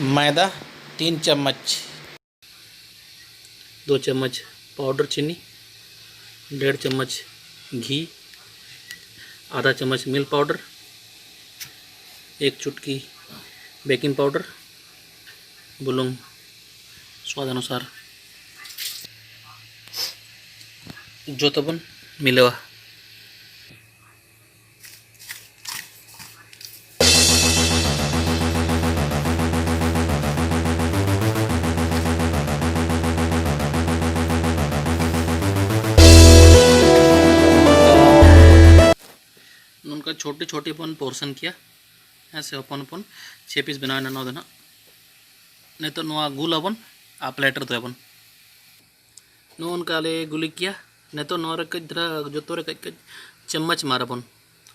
मैदा 3 चम्मच, 2 चम्मच पाउडर चीनी, 1.5 चम्मच घी, आधा चम्मच मिल्क पाउडर, 1 चुटकी बेकिंग पाउडर, बुलुंग स्वाद अनुसार जो तबन मिलवा। उनका छोटे छोटे अपन पोर्शन किया ऐसे अपन अपन 6 पीस बनाना ना देना नहीं तो नवा गुल अपन आप प्लेटर तो अपन नो उनका ले गुली किया नहीं तो नौर कज धरा जो तोरे कज चम्मच मार अपन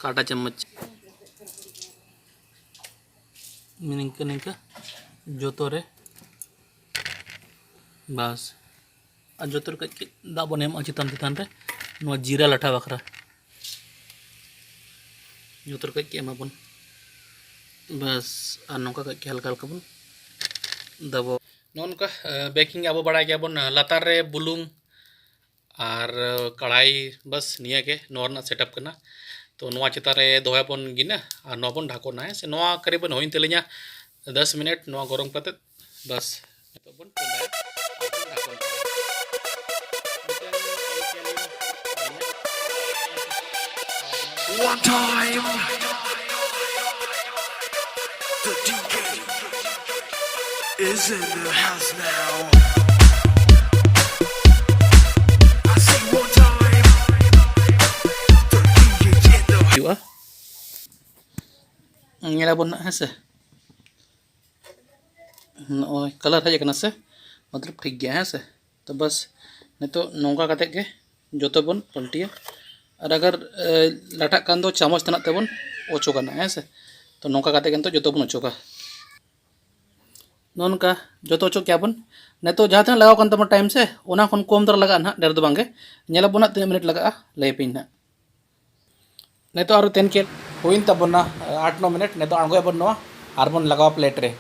काटा चम्मच निंका निंका जो तोरे बस और जो तोरे कज दा बने चितान चितान रे नवा जीरा लाठा बखरा जो तोरे कज एमाबन बस और नौका कज हल्का हल्का बन दबो नौका बेकिंग अब बड़ा गया बन लातार रे बुलुंग और कढ़ाई बस निया के नोरना सेटअप करना तो नवा चिता रे दोहबन गिना और नोबन ढाकोना है से नवा करीबन होइन तेलिया 10 मिनट नवा गरम करते बस तो बन One time, the DJ is in the house now. I say one time, the DJ in the juga nyala bon है से कलर है से मतलब ठीक गया है से तो बस नहीं तो नौका कते के जो तो बन पलटिया और अगर लाटा कान दो चामच तना तेबन ओचो करना है से तो नौका काते के तो जो तो बन ओचो का नौका जो तो ओचो क्या बन नहीं तो जहाँ तक लगाओ कान तम टाइम से ओना खन कम दर लगा ना डेर दो बांगे नेला बना 3 मिनट लगा ले पिन ना नहीं तो और 10 के होइन तब ना 8-9 मिनट नहीं तो आंगो बन नवा और बन लगाओ प्लेट रे